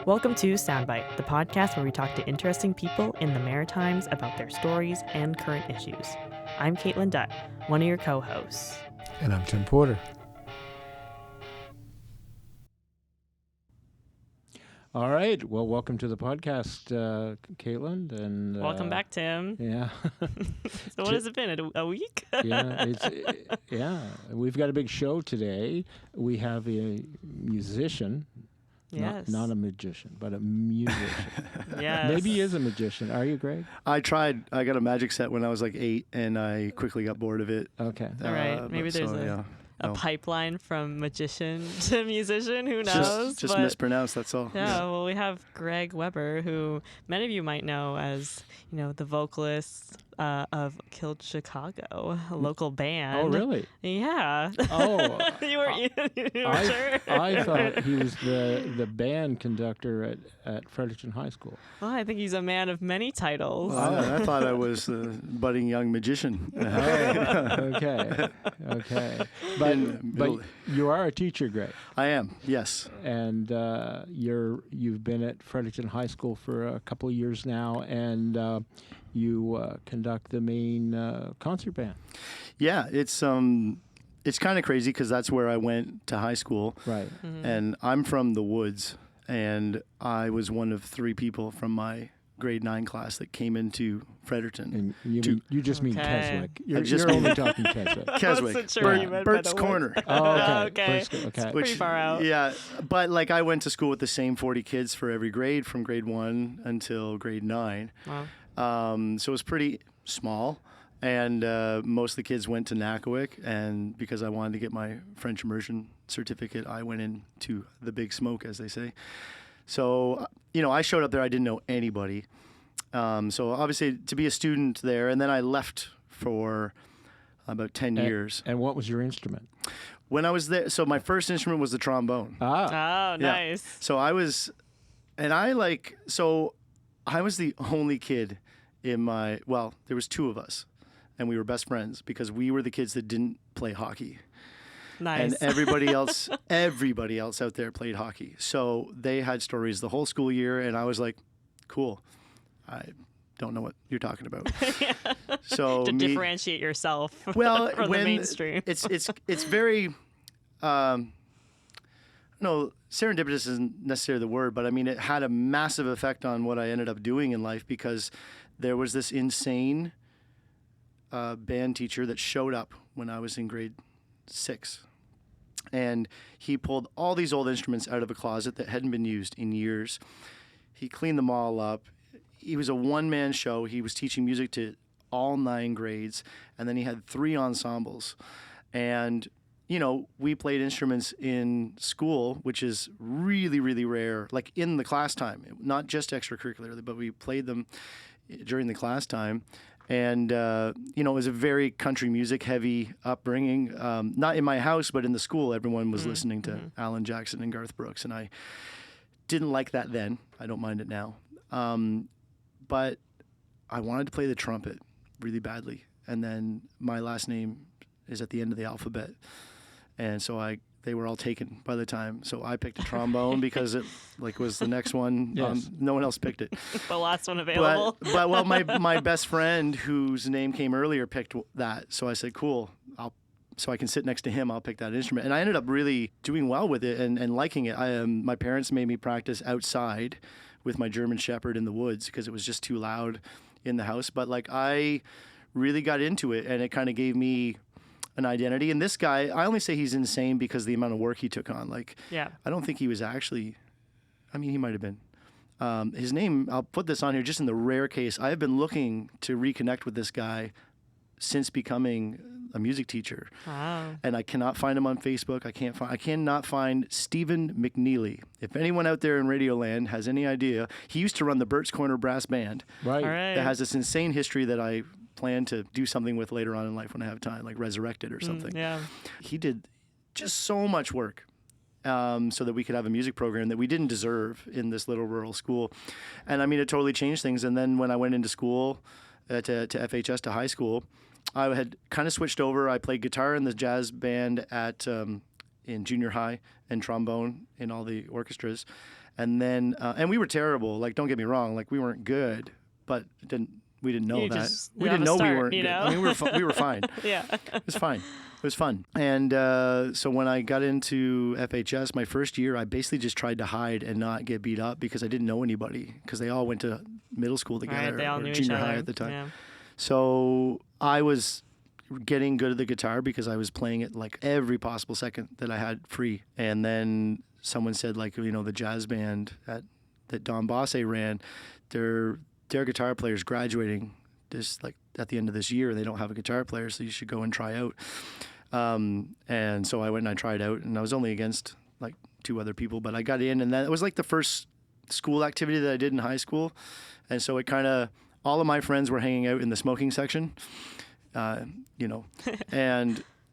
Welcome to Soundbite, the podcast where we talk to interesting people in the Maritimes about their stories and current issues. I'm Caitlin Dutt, one of your co-hosts. And I'm Tim Porter. All right. Well, welcome to the podcast, Caitlin. And Welcome back, Tim. Yeah. So what has it been, a week? Yeah. We've got a big show today. We have a musician. Yes. Not a magician, but a musician. Yes. Maybe he is a magician. Are you, Greg? I tried. I got a magic set when I was like 8, and I quickly got bored of it. Okay. All right. Maybe there's a pipeline from magician to musician. Who knows? Just mispronounced. That's all. Yeah. Well, we have Greg Weber, who many of you might know as, the vocalist of Killed Chicago, a local band. Oh, really? Yeah. Oh. you weren't sure? I thought he was the band conductor at Fredericton High School. Well, I think he's a man of many titles. I thought I was a budding young magician. Okay. But you are a teacher, Greg. I am, yes. And you've been at Fredericton High School for a couple of years now, and you conduct the main concert band. Yeah, it's kind of crazy because that's where I went to high school. Right. Mm-hmm. And I'm from the woods, and I was one of 3 people from my grade 9 class that came into Fredericton. And you just mean Keswick. You're only talking Keswick. Keswick. Wasn't sure you meant by Bert's the Corner. Oh, okay. Okay. Pretty far out. Yeah, but like I went to school with the same 40 kids for every grade from grade 1 until grade 9. Wow. So it was pretty small, and most of the kids went to Nakawik, and because I wanted to get my French immersion certificate, I went into the big smoke, as they say. So, I showed up there, I didn't know anybody. So obviously to be a student there, and then I left for about 10 years. And what was your instrument? When I was there, so my first instrument was the trombone. Oh, nice. Yeah. So I was the only kid there was 2 of us, and we were best friends because we were the kids that didn't play hockey. Nice. And everybody else out there played hockey. So they had stories the whole school year, and I was like, cool. I don't know what you're talking about. Yeah. So to differentiate yourself from when the mainstream. It's very serendipitous isn't necessarily the word, but I mean it had a massive effect on what I ended up doing in life because there was this insane band teacher that showed up when I was in grade 6. And he pulled all these old instruments out of a closet that hadn't been used in years. He cleaned them all up. He was a one-man show. He was teaching music to all 9 grades, and then he had 3 ensembles. And, we played instruments in school, which is really, really rare, like in the class time, not just extracurricularly, but we played them during the class time. And, it was a very country music heavy upbringing. Not in my house, but in the school, everyone was listening to Alan Jackson and Garth Brooks. And I didn't like that then. I don't mind it now. But I wanted to play the trumpet really badly. And then my last name is at the end of the alphabet. And so they were all taken by the time. So I picked a trombone because it was the next one. Yes. No one else picked it. The last one available. But my best friend, whose name came earlier, picked that. So I said, cool. So I can sit next to him, I'll pick that instrument. And I ended up really doing well with it and liking it. My parents made me practice outside with my German Shepherd in the woods because it was just too loud in the house. But I really got into it, and it kind of gave me an identity. And this guy, I only say he's insane because the amount of work he took on. I don't think he was actually, he might have been. His name, I'll put this on here just in the rare case. I have been looking to reconnect with this guy since becoming a music teacher. Wow. And I cannot find him on Facebook. I cannot find Stephen McNeely. If anyone out there in Radioland has any idea, he used to run the Bert's Corner Brass Band. Right. All right. That has this insane history that I plan to do something with later on in life when I have time, like resurrect it or something. Yeah. He did just so much work. so that we could have a music program that we didn't deserve in this little rural school. And I mean, it totally changed things. And then when I went into school, to FHS, to high school, I had kind of switched over. I played guitar in the jazz band in junior high and trombone in all the orchestras. And then, and we were terrible. Like, don't get me wrong. Like, we weren't good, but we didn't know that. We didn't know we weren't good. I mean, we were fine. Yeah. It was fine. It was fun. And so when I got into FHS, my first year, I basically just tried to hide and not get beat up because I didn't know anybody, because they all went to middle school together, right, they all or knew junior each high other. at the time. Yeah. So I was getting good at the guitar because I was playing it like every possible second that I had free. And then someone said, like, the jazz band that Don Bosse ran, their guitar player's graduating this, like, at the end of this year. They don't have a guitar player, so you should go and try out. And so I went and I tried out, and I was only against like 2 other people, but I got in, and that was like the first school activity that I did in high school. And so it kind of, all of my friends were hanging out in the smoking section, and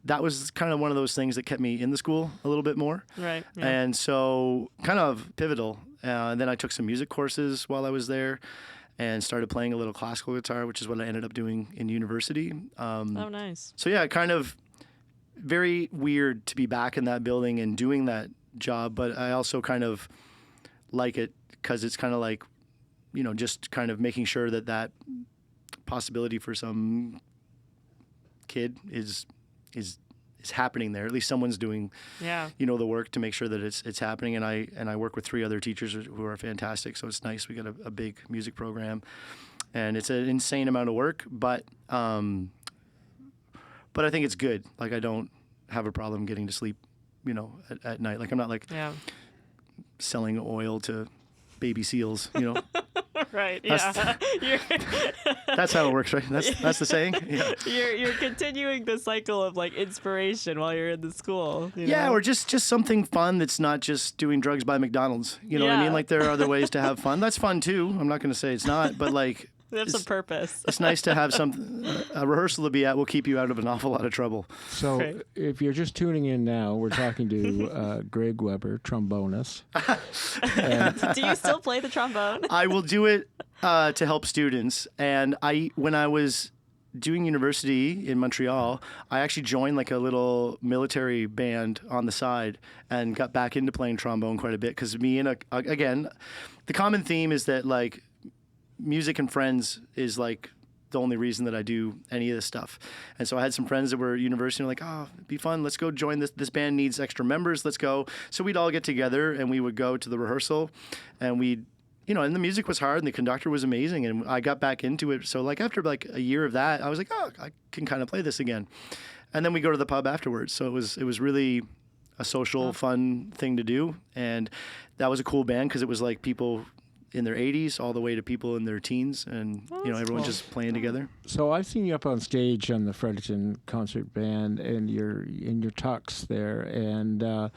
that was kind of one of those things that kept me in the school a little bit more. Right. Yeah. And so kind of pivotal. And then I took some music courses while I was there and started playing a little classical guitar, which is what I ended up doing in university. Oh, nice. So yeah, kind of very weird to be back in that building and doing that job, but I also kind of like it because it's kind of like, just kind of making sure that possibility for some kid is happening there. At least someone's doing, the work to make sure that it's happening. And I work with 3 other teachers who are fantastic. So it's nice. We got a big music program, and it's an insane amount of work, but I think it's good. Like, I don't have a problem getting to sleep, at night. Like, I'm not like selling oil to baby seals, Right. Yeah. That's how it works, right? That's the saying. Yeah. You're continuing the cycle of like inspiration while you're in the school. Yeah, or just something fun that's not just doing drugs by McDonald's. You know what I mean? Like, there are other ways to have fun. That's fun too. I'm not going to say it's not, but like, they have some purpose. It's nice to have a rehearsal to be at. Will keep you out of an awful lot of trouble. So Great. If you're just tuning in now, we're talking to Greg Weber, trombonist. Do you still play the trombone? I will do it to help students. And when I was doing university in Montreal, I actually joined like a little military band on the side and got back into playing trombone quite a bit. Because again, the common theme is that like, music and friends is like the only reason that I do any of this stuff. And so I had some friends that were at university and like, oh, it'd be fun. Let's go join this. This band needs extra members. Let's go. So we'd all get together and we would go to the rehearsal, and and the music was hard and the conductor was amazing. And I got back into it. So like after like a year of that, I was like, oh, I can kind of play this again. And then we go to the pub afterwards. So it was really a social, fun thing to do. And that was a cool band because it was like people in their 80s all the way to people in their teens, and everyone's just playing together. So I've seen you up on stage on the Fredericton concert band, and you're in your tux there. And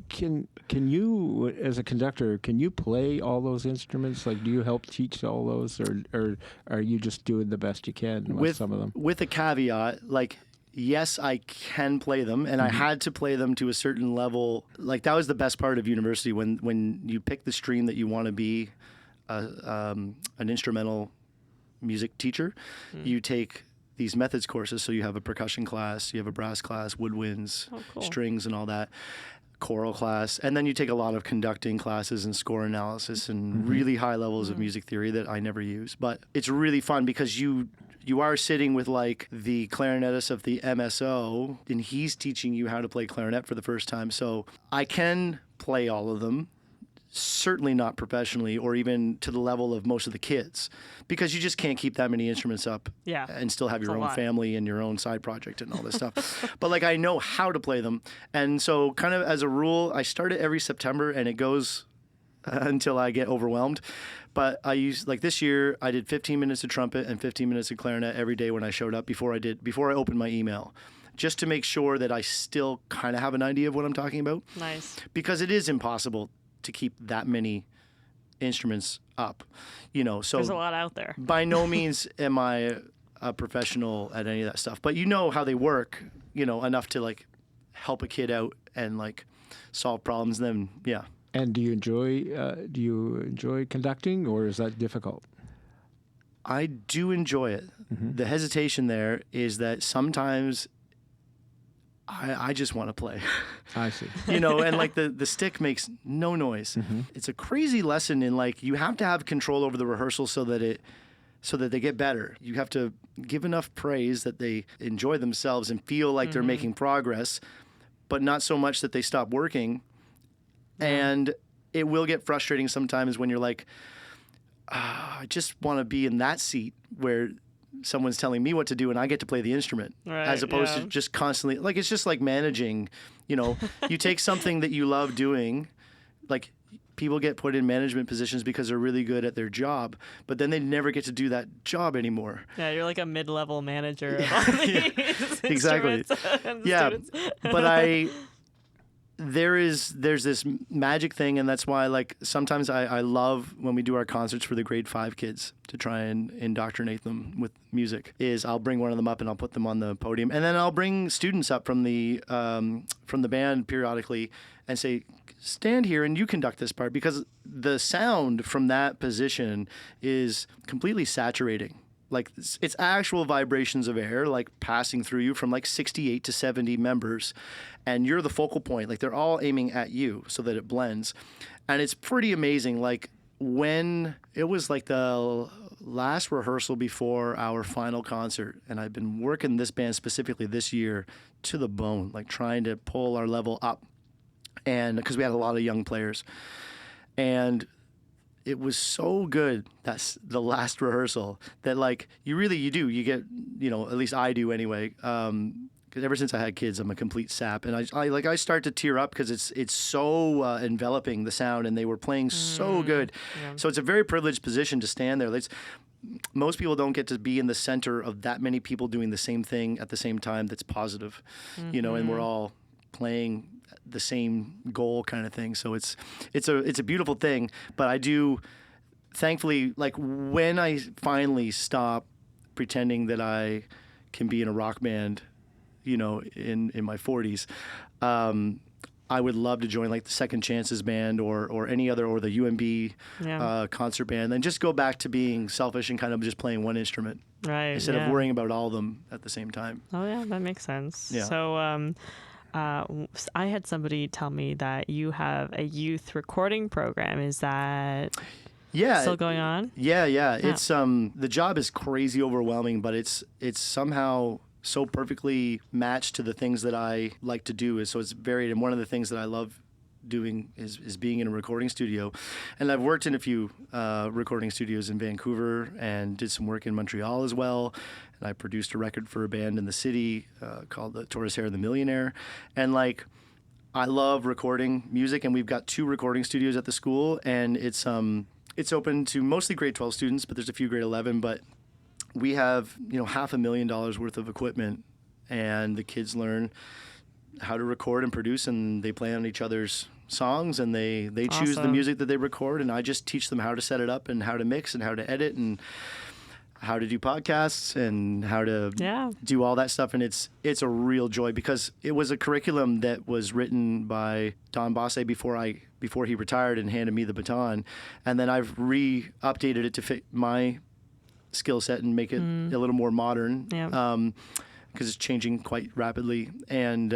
can you, as a conductor, can you play all those instruments? Like, do you help teach all those, or are you just doing the best you can with some of them? With a caveat, like, yes, I can play them, and I had to play them to a certain level. Like, that was the best part of university, when you pick the stream that you want to be an instrumental music teacher. You take these methods courses, so you have a percussion class, you have a brass class, woodwinds, strings and all that, choral class, and then you take a lot of conducting classes and score analysis and really high levels of music theory that I never use. But it's really fun because you are sitting with like the clarinetist of the MSO, and he's teaching you how to play clarinet for the first time. So I can play all of them, certainly not professionally or even to the level of most of the kids, because you just can't keep that many instruments up and still have your own family and your own side project and all this stuff. But like, I know how to play them. And so kind of as a rule, I start it every September and it goes until I get overwhelmed. But I use, like this year, I did 15 minutes of trumpet and 15 minutes of clarinet every day when I showed up before I opened my email, just to make sure that I still kind of have an idea of what I'm talking about. Nice. Because it is impossible to keep that many instruments up, so there's a lot out there. By no means am I a professional at any of that stuff, but how they work, enough to like help a kid out and like solve problems. And then, And do you enjoy conducting, or is that difficult? I do enjoy it. Mm-hmm. The hesitation there is that sometimes I just want to play. I see. And like the stick makes no noise. Mm-hmm. It's a crazy lesson in like you have to have control over the rehearsal so that they get better. You have to give enough praise that they enjoy themselves and feel like they're making progress, but not so much that they stop working. And it will get frustrating sometimes when you're like, I just want to be in that seat where someone's telling me what to do and I get to play the instrument, as opposed to just constantly, like, it's just like managing, you take something that you love doing, like people get put in management positions because they're really good at their job, but then they never get to do that job anymore. Yeah, you're like a mid-level manager of all these exactly. students. But there's this magic thing, and that's why like sometimes I love when we do our concerts for the grade 5 kids to try and indoctrinate them with music, is I'll bring one of them up and I'll put them on the podium, and then I'll bring students up from the band periodically and say, stand here and you conduct this part, because the sound from that position is completely saturating. Like it's actual vibrations of air like passing through you from like 68 to 70 members, and you're the focal point. Like they're all aiming at you so that it blends, and it's pretty amazing. Like when it was like the last rehearsal before our final concert, and I've been working this band specifically this year to the bone, like trying to pull our level up, and because we had a lot of young players, and it was so good, that's the last rehearsal, that like you get, at least I do anyway, because ever since I had kids I'm a complete sap, and I start to tear up because it's so enveloping, the sound, and they were playing so good. So it's a very privileged position to stand there. Most people don't get to be in the center of that many people doing the same thing at the same time that's positive, and we're all playing the same goal kind of thing. So it's a beautiful thing. But I do, thankfully, like when I finally stop pretending that I can be in a rock band, in my 40s, I would love to join like the Second Chances band or any other, or the UMB concert band, and just go back to being selfish and kind of just playing one instrument, right? Instead of worrying about all of them at the same time. Oh yeah, that makes sense. Yeah. So I had somebody tell me that you have a youth recording program. Is that still going on? Yeah. It's the job is crazy overwhelming, but it's somehow so perfectly matched to the things that I like to do. So it's varied, and one of the things that I love doing is being in a recording studio. And I've worked in a few recording studios in Vancouver and did some work in Montreal as well. And I produced a record for a band in the city called the Tortoise Hair the Millionaire. And like, I love recording music, and we've got 2 recording studios at the school, and it's open to mostly grade 12 students, but there's a few grade 11. But we have $500,000 worth of equipment, and the kids learn how to record and produce, and they play on each other's songs, and they choose the music that they record, and I just teach them how to set it up and how to mix and how to edit and how to do podcasts and how to do all that stuff. And it's a real joy, because it was a curriculum that was written by Don Bosse before he retired and handed me the baton, and then I've updated it to fit my skill set and make it a little more modern. Because it's changing quite rapidly, and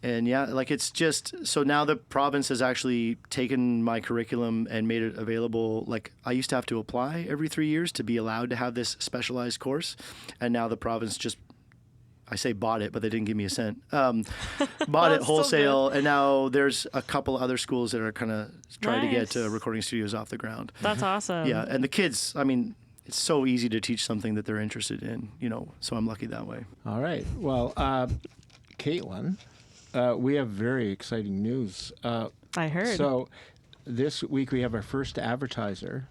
like it's just, so now the province has actually taken my curriculum and made it available. Like I used to have to apply every 3 years to be allowed to have this specialized course, and now the province just, I say bought it, but they didn't give me a cent. Bought it wholesale, and now there's a couple other schools that are kind of trying to get recording studios off the ground. That's awesome. Yeah, and the kids, I mean, it's so easy to teach something that they're interested in, so I'm lucky that way. All right. Well, Caitlin, we have very exciting news. I heard. So this week we have our first advertiser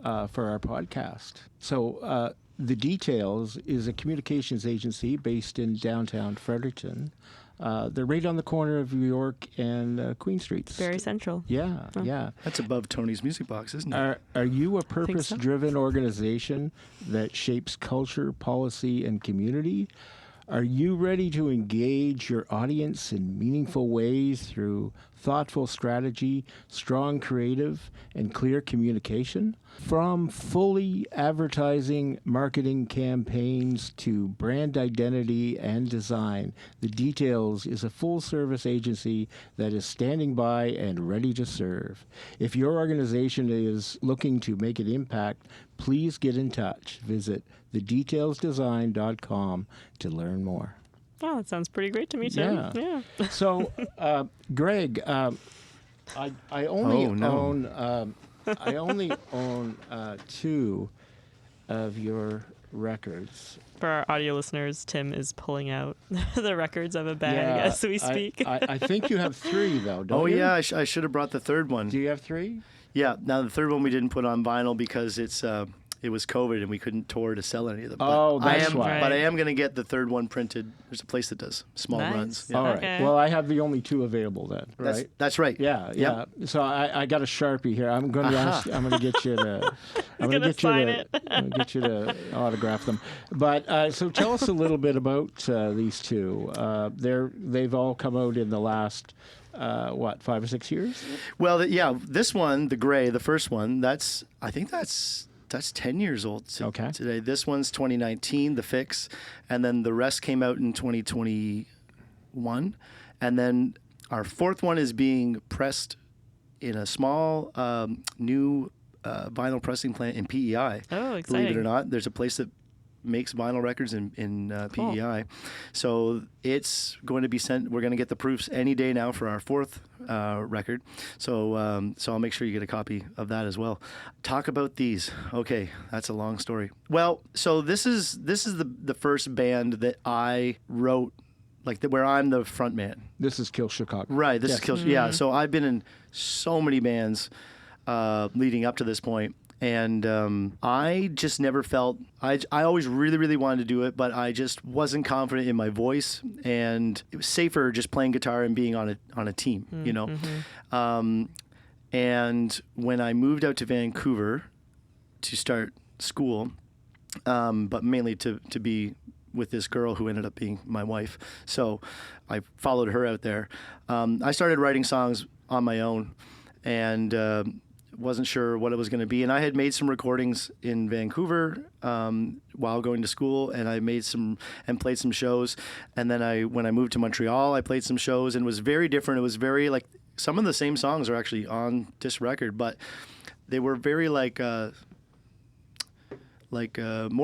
for our podcast. So the Details is a communications agency based in downtown Fredericton. They're right on the corner of New York and Queen Streets. Very central. Yeah, yeah. That's above Tony's Music Box, isn't it? Are you a purpose-driven organization that shapes culture, policy, and community? Are you ready to engage your audience in meaningful ways through thoughtful strategy, strong creative, and clear communication. From fully advertising marketing campaigns to brand identity and design, The Details is a full-service agency that is standing by and ready to serve. If your organization is looking to make an impact, please get in touch. Visit thedetailsdesign.com to learn more. Oh, that sounds pretty great to me, Tim. Yeah. So, Greg, I only own 2 of your records. For our audio listeners, Tim is pulling out the records of a bag as we speak. I think you have 3, though, don't you? Yeah, I should have brought the third one. Do you have 3? Yeah. Now, the third one we didn't put on vinyl because it was COVID and we couldn't tour to sell any of them. Oh, that's why. But I am going to get the third one printed. There's a place that does small runs. Yeah. All right. Okay. Well, I have the only 2 available then, right? That's right. Yeah. Yep. So I got a Sharpie here. I'm going to get you to. I'm going to get you to autograph them. But so tell us a little bit about these 2. They've all come out in the last 5 or 6 years? Well, this one, the gray, the first one, I think that's 10 years old today. This one's 2019, the fix, and then the rest came out in 2021. And then our fourth one is being pressed in a small new vinyl pressing plant in PEI. Oh, exciting. Believe it or not, there's a place that makes vinyl records in Cool. PEI. So it's going to be sent. We're going to get the proofs any day now for our fourth record. So I'll make sure you get a copy of that as well. Talk about these. Okay, that's a long story. Well, so this is the first band that I wrote, where I'm the front man. This is Kill Chicago. Right. This is Kill. Yeah. So I've been in so many bands leading up to this point. And I just never felt, I always really, really wanted to do it, but I just wasn't confident in my voice, and it was safer just playing guitar and being on a team, you know. And when I moved out to Vancouver to start school, but mainly to be with this girl who ended up being my wife, so I followed her out there. I started writing songs on my own, and wasn't sure what it was going to be. And I had made some recordings in Vancouver while going to school, and I made some and played some shows. And then when I moved to Montreal, I played some shows, and it was very different. It was very some of the same songs are actually on this record, but they were very more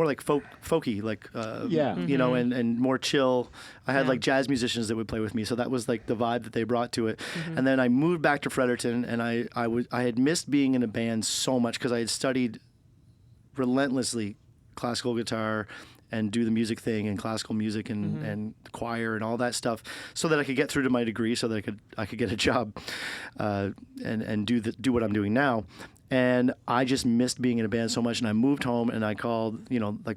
like folky, you know, and more chill. I had jazz musicians that would play with me, so that was the vibe that they brought to it. And then I moved back to Fredericton, and I had missed being in a band so much because I had studied relentlessly classical guitar and do the music thing and classical music and choir and all that stuff, so that I could get through to my degree, so that I could get a job and do what I'm doing now. And I just missed being in a band so much, and I moved home, and I called,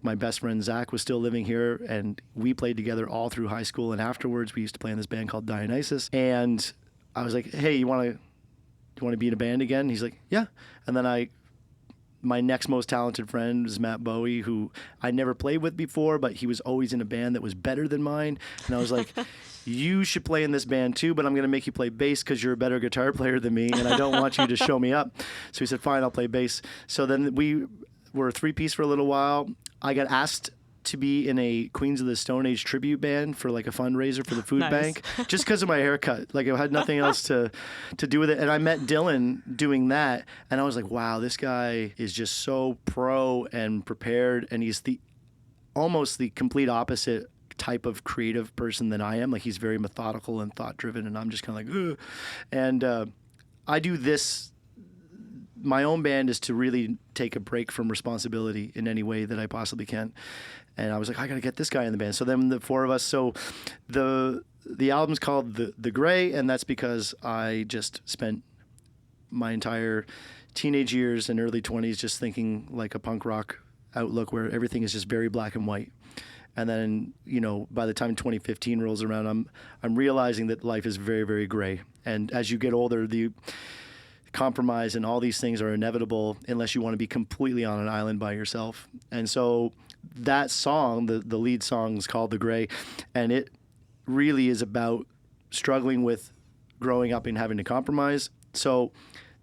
my best friend Zach was still living here, and we played together all through high school, and afterwards we used to play in this band called Dionysus. And I was like, hey, you want to be in a band again? And he's like, yeah. And then my next most talented friend was Matt Bowie, who I never played with before, but he was always in a band that was better than mine. And I was like, you should play in this band too, but I'm going to make you play bass because you're a better guitar player than me, and I don't want you to show me up. So he said, fine, I'll play bass. So then we were a 3-piece for a little while. I got asked to be in a Queens of the Stone Age tribute band for a fundraiser for the food bank, just because of my haircut. It had nothing else to do with it. And I met Dylan doing that, and I was like, wow, this guy is just so pro and prepared, and he's almost the complete opposite type of creative person than I am. He's very methodical and thought driven, and I'm just kind of ugh. And I do this. My own band is to really take a break from responsibility in any way that I possibly can. And I was like, I got to get this guy in the band. So then the 4 of us. So the album's called The Gray, and that's because I just spent my entire teenage years and early 20s just thinking like a punk rock outlook where everything is just very black and white. And then, by the time 2015 rolls around, I'm realizing that life is very, very gray. And as you get older, the compromise and all these things are inevitable unless you want to be completely on an island by yourself. And so that song, the lead song, is called The Gray, and it really is about struggling with growing up and having to compromise. So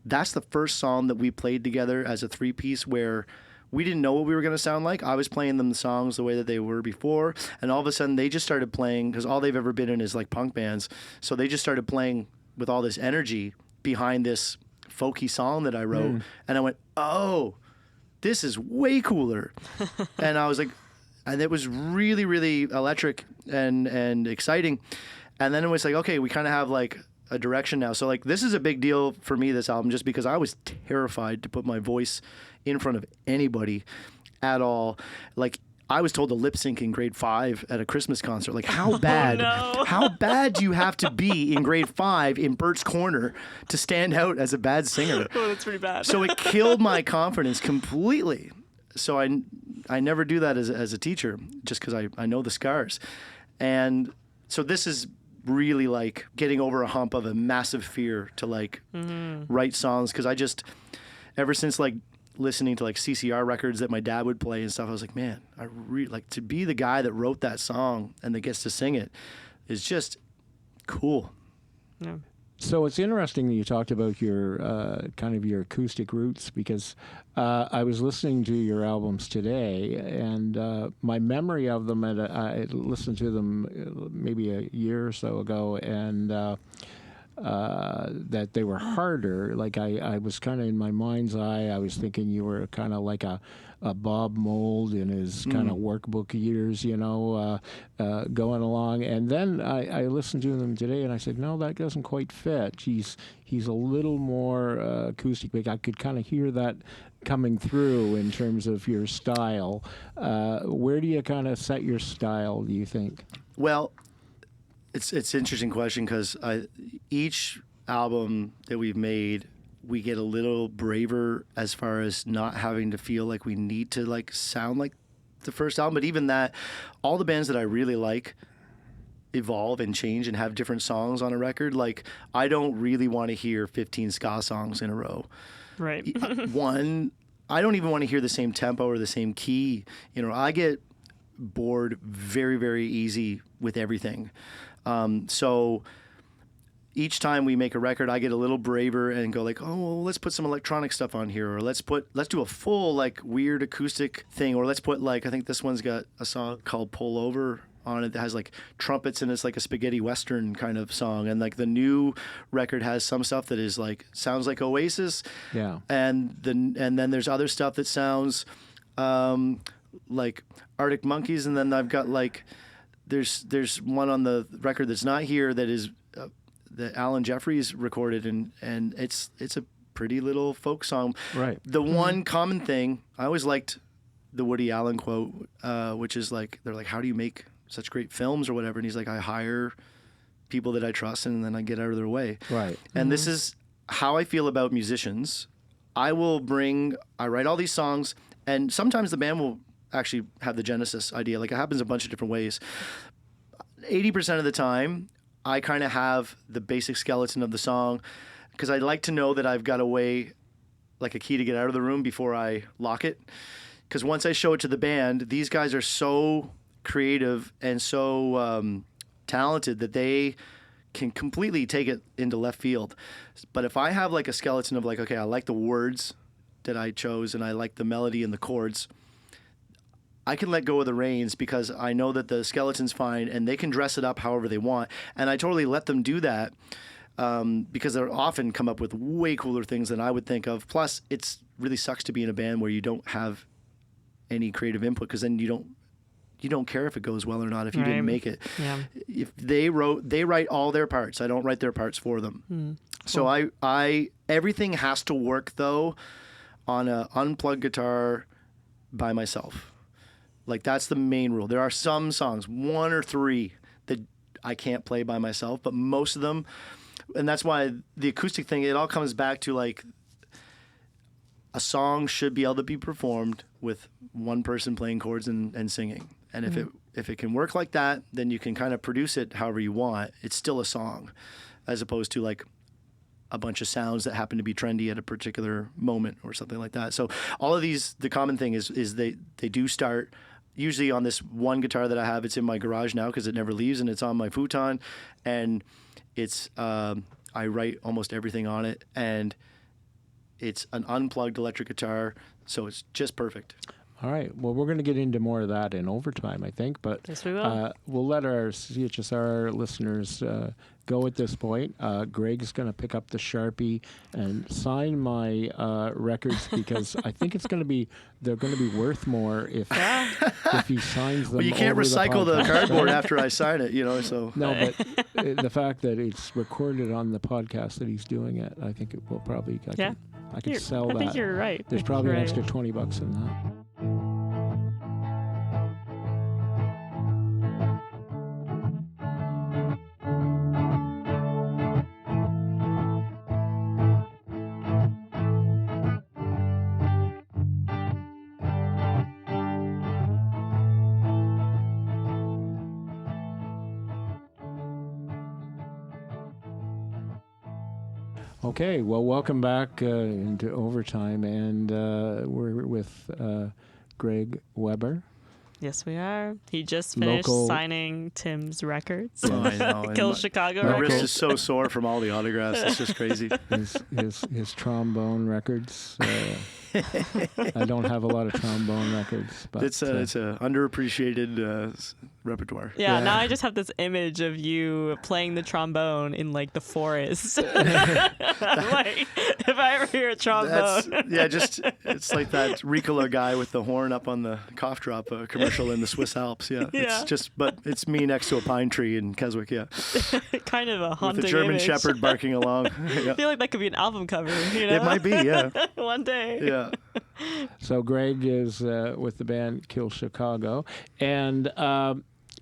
that's the first song that we played together as a 3-piece where we didn't know what we were going to sound like. I was playing them the songs the way that they were before, and all of a sudden they just started playing, because all they've ever been in is like punk bands. So they just started playing with all this energy behind this folky song that I wrote. And I went, oh, this is way cooler. And I was like, and it was really, really electric and exciting. And then it was like, okay, we kind of have like a direction now. So like, this is a big deal for me, this album, just because I was terrified to put my voice in front of anybody at all. Like, I was told to lip sync in grade 5 at a Christmas concert. Like, how bad, how bad do you have to be in grade 5 in Bert's Corner to stand out as a bad singer? Oh, that's pretty bad. So it killed my confidence completely. So I never do that as a teacher, just because I know the scars. And so this is really like getting over a hump of a massive fear to like write songs, because I just, ever since like listening to like CCR records that my dad would play and stuff, I was like, man, I really like to be the guy that wrote that song and that gets to sing it is just cool. Yeah. So it's interesting that you talked about your kind of your acoustic roots, because I was listening to your albums today, and my memory of them, and I listened to them maybe a year or so ago, and that they were harder. Like I was kind of in my mind's eye, I was thinking you were kind of like a Bob Mould in his kind of workbook years, you know, going along. And then I listened to them today, and I said, no, that doesn't quite fit. He's a little more acoustic. Like I could kind of hear that coming through in terms of your style. Where do you kind of set your style, do you think? Well, it's an interesting question, because each album that we've made, we get a little braver as far as not having to feel like we need to like sound like the first album. But even that, all the bands that I really like evolve and change and have different songs on a record. Like, I don't really want to hear 15 ska songs in a row. Right. One, I don't even want to hear the same tempo or the same key. You know, I get bored very, very easy with everything. So each time we make a record, I get a little braver and go like, oh, well, let's put some electronic stuff on here, or let's do a full like weird acoustic thing, or let's put like, I think this one's got a song called Pull Over on it that has like trumpets, and it's like a spaghetti western kind of song. And like the new record has some stuff that is like, sounds like Oasis. Yeah. And then there's other stuff that sounds like Arctic Monkeys. And then I've got like, there's one on the record that's not here that is that Alan Jeffries recorded, and it's a pretty little folk song. Right. The one common thing, I always liked the Woody Allen quote, which is like, they're like, how do you make such great films or whatever? And he's like, I hire people that I trust, and then I get out of their way. Right. And this is how I feel about musicians. I write all these songs, and sometimes the band will actually have the genesis idea. Like, it happens a bunch of different ways. 80% of the time, I kind of have the basic skeleton of the song, because I like to know that I've got a way, like a key to get out of the room before I lock it. Because once I show it to the band, these guys are so creative and so talented that they can completely take it into left field. But if I have like a skeleton of like, okay, I like the words that I chose, and I like the melody and the chords, I can let go of the reins, because I know that the skeleton's fine and they can dress it up however they want. And I totally let them do that, because they'll often come up with way cooler things than I would think of. Plus, it really sucks to be in a band where you don't have any creative input, because then you don't care if it goes well or not if you didn't make it. Yeah. If they write all their parts. I don't write their parts for them. So I everything has to work though on a unplugged guitar by myself. Like, that's the main rule. There are some songs, 1 or 3, that I can't play by myself, but most of them, and that's why the acoustic thing, it all comes back to like, a song should be able to be performed with one person playing chords and singing. And if it can work like that, then you can kind of produce it however you want. It's still a song, as opposed to like a bunch of sounds that happen to be trendy at a particular moment or something like that. So all of these, the common thing is they do start usually on this one guitar that I have. It's in my garage now because it never leaves, and it's on my futon, and it's a I write almost everything on it, and it's an unplugged electric guitar, so it's just perfect. All right. Well, we're going to get into more of that in overtime, I think. But Yes, we will. We'll let our CHSR listeners go at this point. Greg's going to pick up the Sharpie and sign my records because I think they're going to be worth more if he signs them. Well, you can't over recycle the podcast. cardboard after I sign it, so. No, but the fact that it's recorded on the podcast that he's doing it, I think it will probably. I could sell that. I think you're right. There's probably Right. an extra $20 in that. Okay, well, welcome back into overtime, and we're with Greg Weber. Yes, we are. He just finished signing Tim's records. Oh, I know. Kill Chicago My records. wrist is so sore from all the autographs. It's just crazy. His trombone records. I don't have a lot of trombone records, but It's a underappreciated repertoire. Yeah, Yeah. now I just have this image of you playing the trombone in like the forest. Like, if I ever hear a trombone. It's like that Ricola guy with the horn up on the cough drop commercial in the Swiss Alps. Yeah, Yeah. but it's me next to a pine tree in Keswick. Yeah, Kind of a haunting with a German image. Shepherd barking along. Yeah. I feel like that could be an album cover. It might be. Yeah, One day. yeah. So Greg is with the band Kill Chicago, and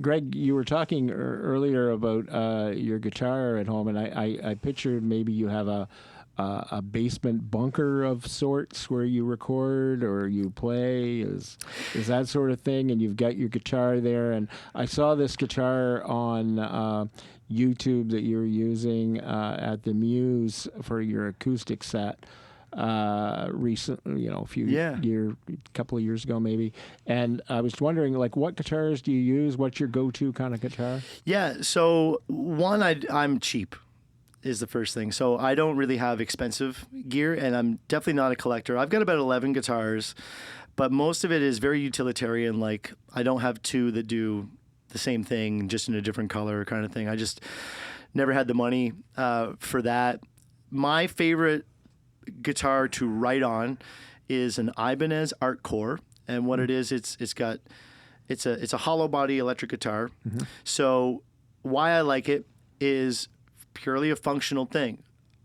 Greg, you were talking earlier about your guitar at home, and I pictured maybe you have a basement bunker of sorts where you record or you play, is that sort of thing, and you've got your guitar there. And I saw this guitar on YouTube that you were using at the Muse for your acoustic set recently, a couple of years ago maybe. And I was wondering, like, what guitars do you use? What's your go-to kind of guitar? Yeah. So one, I'm cheap is the first thing. So I don't really have expensive gear, and I'm definitely not a collector. I've got about 11 guitars, but most of it is very utilitarian. Like, I don't have two that do the same thing, just in a different color kind of thing. I just never had the money for that. My favorite guitar to write on is an Ibanez Art Core, and what it is, it's a hollow body electric guitar. Mm-hmm. So why I like it is purely a functional thing.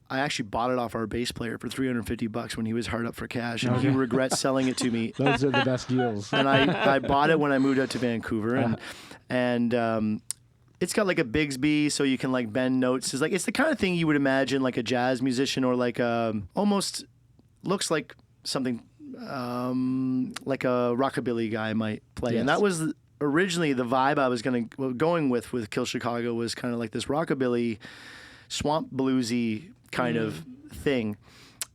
I actually bought it off our bass player for $350 when he was hard up for cash, and he regrets selling it to me. Those are the best deals. And I bought it when I moved out to Vancouver, and it's got like a Bigsby, so you can like bend notes. It's the kind of thing you would imagine like a jazz musician or like almost looks like something like a rockabilly guy might play. Yes. And that was originally the vibe I was going with Kill Chicago, was kind of like this rockabilly, swamp bluesy kind of thing.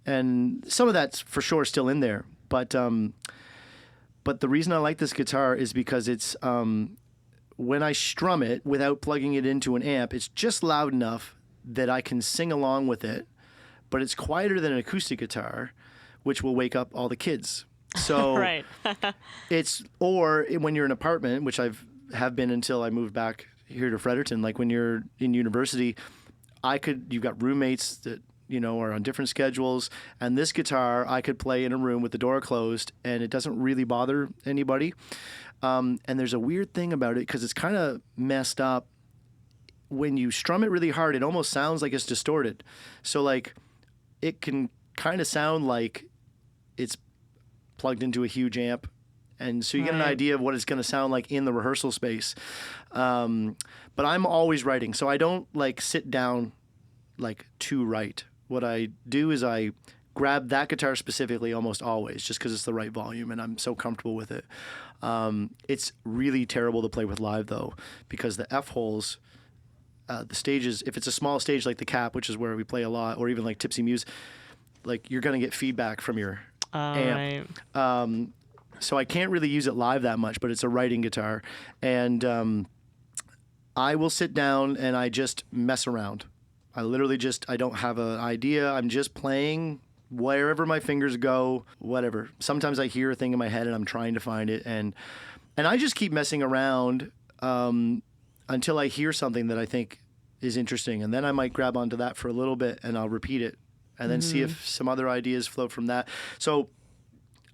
And some of that's for sure still in there. But the reason I like this guitar is because it's when I strum it without plugging it into an amp, it's just loud enough that I can sing along with it, but it's quieter than an acoustic guitar, which will wake up all the kids. So Right. or when you're in an apartment, which have been until I moved back here to Fredericton, like when you're in university, you've got roommates that, are on different schedules, and this guitar I could play in a room with the door closed and it doesn't really bother anybody. And there's a weird thing about it because it's kind of messed up. When you strum it really hard, it almost sounds like it's distorted. So like it can kind of sound like it's plugged into a huge amp. And so you get an idea of what it's going to sound like in the rehearsal space. But I'm always writing. So I don't like sit down like to write. What I do is I grab that guitar specifically almost always, just because it's the right volume and I'm so comfortable with it. It's really terrible to play with live though, because the F holes, the stages, if it's a small stage like the Cap, which is where we play a lot, or even like Tipsy Muse, like you're going to get feedback from your amp. Right. So I can't really use it live that much, but it's a writing guitar. And I will sit down and I just mess around. I literally I don't have an idea. I'm just playing wherever my fingers go, whatever. Sometimes I hear a thing in my head and I'm trying to find it. And I just keep messing around until I hear something that I think is interesting. And then I might grab onto that for a little bit and I'll repeat it and then see if some other ideas float from that. So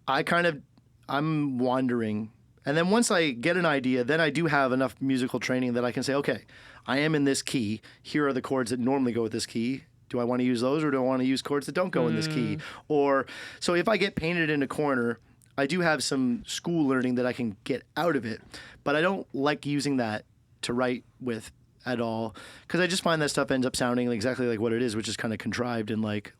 I'm wandering. And then once I get an idea, then I do have enough musical training that I can say, okay, I am in this key. Here are the chords that normally go with this key. Do I want to use those or do I want to use chords that don't go in this key? Or so if I get painted in a corner, I do have some school learning that I can get out of it, but I don't like using that to write with at all because I just find that stuff ends up sounding exactly like what it is, which is kind of contrived and like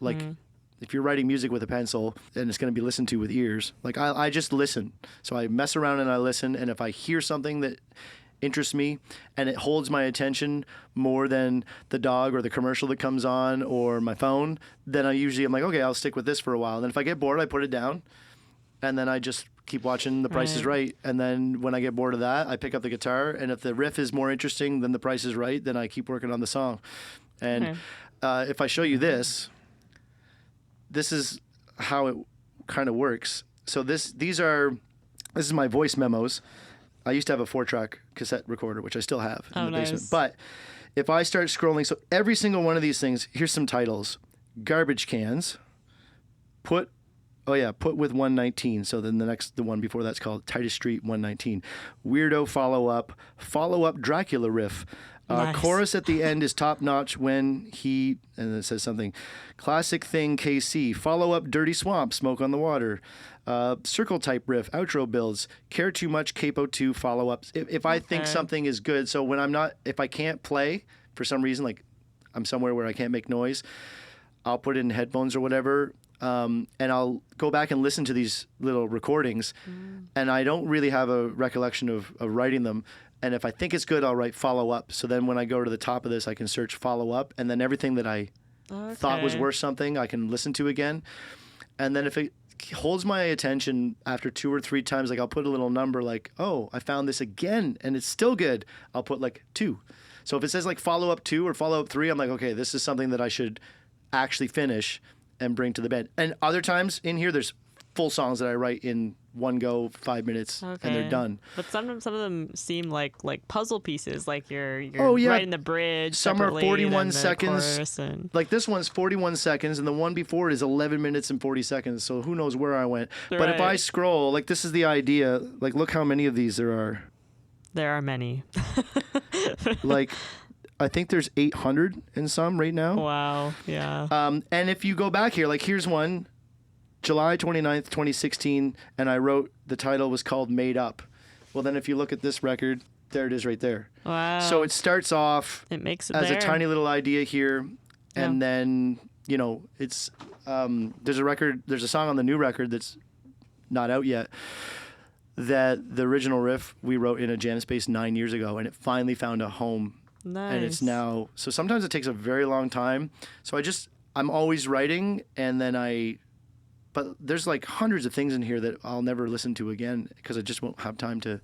if you're writing music with a pencil and it's going to be listened to with ears, like I just listen. So I mess around and I listen, and if I hear something that interests me and it holds my attention more than the dog or the commercial that comes on or my phone, then I'm like, okay, I'll stick with this for a while. And then if I get bored, I put it down and then I just keep watching The Price is Right. And then when I get bored of that, I pick up the guitar, and if the riff is more interesting than The Price is Right, then I keep working on the song. And if I show you this is how it kind of works. So this is my voice memos. I used to have a 4-track cassette recorder, which I still have in the basement. But if I start scrolling, so every single one of these things, here's some titles. Garbage cans. Put with 119. So then the one before that's called Titus Street 119. Weirdo follow-up Dracula riff. Nice. Chorus at the end is top notch when and it says something. Classic thing KC. Follow-up Dirty Swamp, Smoke on the Water. Circle type riff, outro builds. Care Too Much, Capo 2, follow-ups. If I think something is good, so if I can't play for some reason, like I'm somewhere where I can't make noise, I'll put it in headphones or whatever. And I'll go back and listen to these little recordings, and I don't really have a recollection of writing them. And if I think it's good, I'll write follow up. So then when I go to the top of this, I can search follow up, and then everything that I thought was worth something, I can listen to again. And then if it holds my attention after 2 or 3 times, like I'll put a little number like, oh, I found this again and it's still good. I'll put like 2. So if it says like follow up 2 or follow up 3, I'm like, okay, this is something that I should actually finish and bring to the band. And other times in here, there's full songs that I write in one go, 5 minutes, and they're done. But some of them seem like puzzle pieces, like you're yeah. writing the bridge. Some are 41 seconds. And... Like this one's 41 seconds, and the one before it is 11 minutes and 40 seconds. So who knows where I went. Right. But if I scroll, like this is the idea. Like look how many of these there are. There are many. Like I think there's 800 in some right now. Wow. Yeah. And if you go back here, like here's one. July 29th, 2016, and I wrote, the title was called Made Up. Well, then if you look at this record, there it is right there. Wow. So it starts off it makes it as there. a tiny little idea here, and then, it's, there's a song on the new record that's not out yet, that the original riff we wrote in a jam space 9 years ago, and it finally found a home. Nice. And it's now, so sometimes it takes a very long time. So I'm always writing, and then but there's like hundreds of things in here that I'll never listen to again because I just won't have time to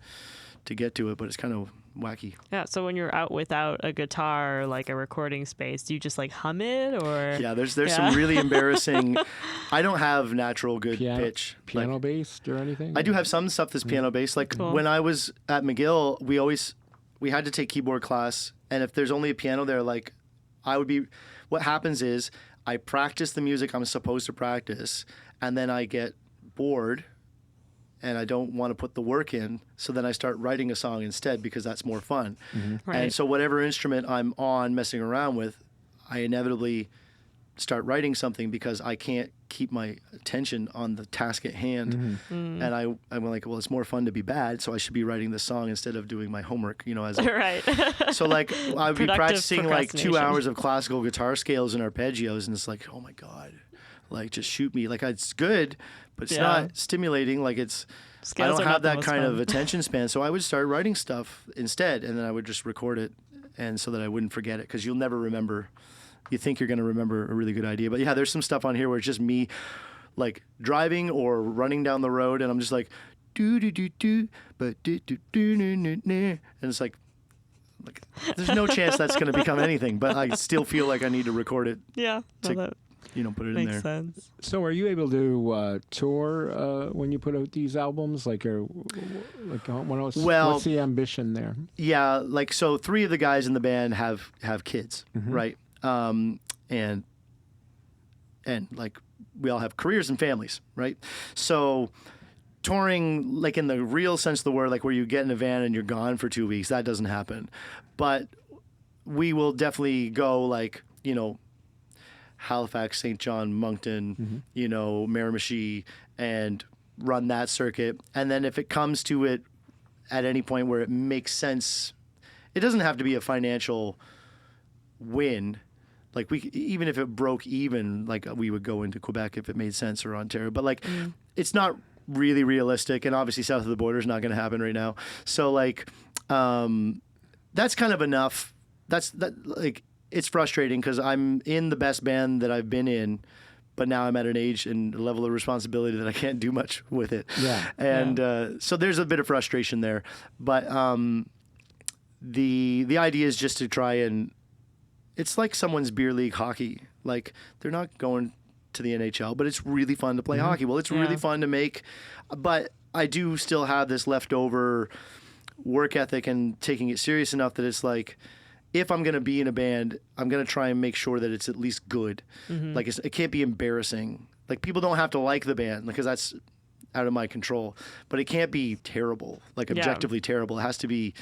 get to it, but it's kind of wacky. Yeah, so when you're out without a guitar, like a recording space, do you just like hum it or? Yeah, there's some really embarrassing, I don't have natural good pitch. Piano based or anything? I do have some stuff that's piano based. Like when I was at McGill, we had to take keyboard class, and if there's only a piano there, like what happens is I practice the music I'm supposed to practice, and then I get bored and I don't want to put the work in. So then I start writing a song instead because that's more fun. Mm-hmm. Right. And so whatever instrument I'm on messing around with, I inevitably start writing something because I can't keep my attention on the task at hand. Mm-hmm. Mm. And I'm like, well, it's more fun to be bad, so I should be writing this song instead of doing my homework, right. So like I'd be practicing like 2 hours of classical guitar scales and arpeggios, and it's like, oh my God. Like, just shoot me. Like, it's good, but it's not stimulating. Like, I don't have that kind of attention span. So I would start writing stuff instead, and then I would just record it, and so that I wouldn't forget it, because you'll never remember. You think you're going to remember a really good idea. But, yeah, there's some stuff on here where it's just me, like, driving or running down the road, and I'm just like, do-do-do-do, but do-do-do-do-do-do. And it's like Like, there's no chance that's going to become anything, but I still feel like I need to record it. Yeah. To, that put it in makes there. sense. So, are you able to tour when you put out these albums? What's the ambition there? Yeah, like, so 3 of the guys in the band have kids, right? And like, we all have careers and families, right? So touring, like, in the real sense of the word, like where you get in a van and you're gone for 2 weeks, that doesn't happen. But we will definitely go, like, Halifax, St. John, Moncton, Miramichi, and run that circuit. And then if it comes to it at any point where it makes sense, it doesn't have to be a financial win. Like, even if it broke even, like, we would go into Quebec if it made sense, or Ontario. But, like, it's not really realistic, and obviously south of the border is not going to happen right now. So, like, that's kind of enough. Like, it's frustrating because I'm in the best band that I've been in, but now I'm at an age and a level of responsibility that I can't do much with it. Yeah. And so there's a bit of frustration there. But the idea is just to try and, it's like someone's beer league hockey. Like, they're not going to the NHL, but it's really fun to play hockey. Well, it's really fun to make, but I do still have this leftover work ethic and taking it serious enough that it's like, if I'm going to be in a band, I'm going to try and make sure that it's at least good. Like, it can't be embarrassing. Like, people don't have to like the band because that's out of my control, but it can't be terrible, like objectively terrible. It has to be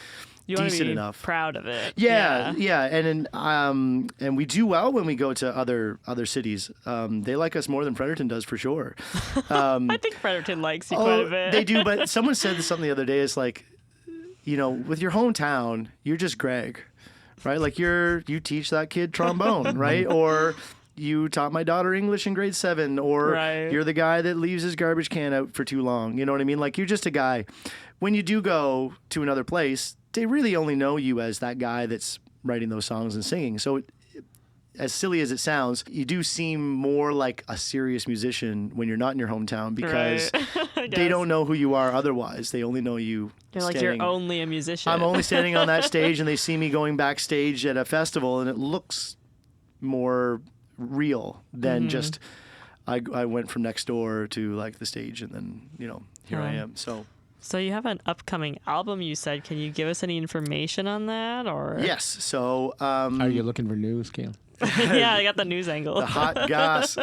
decent enough. Proud of it. Yeah. And we do well when we go to other cities. They like us more than Fredericton does, for sure. I think Fredericton likes you quite a bit. They do, but someone said something the other day. It's like, with your hometown, you're just Greg, right? Like, you teach that kid trombone, right? Or you taught my daughter English in grade 7, or you're the guy that leaves his garbage can out for too long. You know what I mean? Like, you're just a guy. When you do go to another place, they really only know you as that guy that's writing those songs and singing. So, as silly as it sounds, you do seem more like a serious musician when you're not in your hometown, because they don't know who you are otherwise. They only know you. You're like, you're only a musician. I'm only standing on that stage, and they see me going backstage at a festival, and it looks more real than just I went from next door to, like, the stage, and then here I am. So you have an upcoming album, you said. Can you give us any information on that? Or yes. So are you looking for news, Caitlin? Yeah, I got the news angle. The hot goss.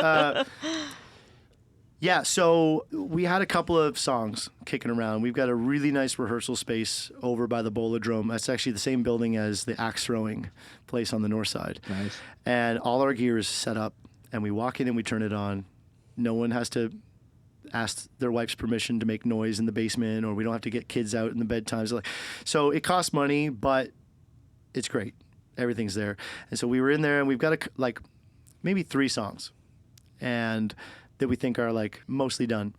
Yeah, so we had a couple of songs kicking around. We've got a really nice rehearsal space over by the Bolodrome. That's actually the same building as the axe throwing place on the north side. Nice. And all our gear is set up, and we walk in and we turn it on. No one has to ask their wife's permission to make noise in the basement, or we don't have to get kids out in the bedtimes. So it costs money, but it's great. Everything's there. And so we were in there, and we've got maybe 3 songs and that we think are, like, mostly done.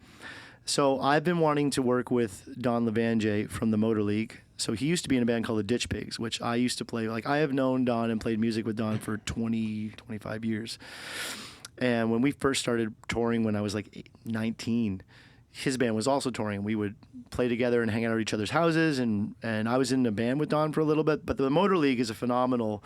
So I've been wanting to work with Don Levanje from the Motor League. So he used to be in a band called the Ditch Pigs, which I used to play. Like, I have known Don and played music with Don for 25 years. And when we first started touring when I was like 19, his band was also touring. We would play together and hang out at each other's houses, and I was in a band with Don for a little bit. But the Motor League is a phenomenal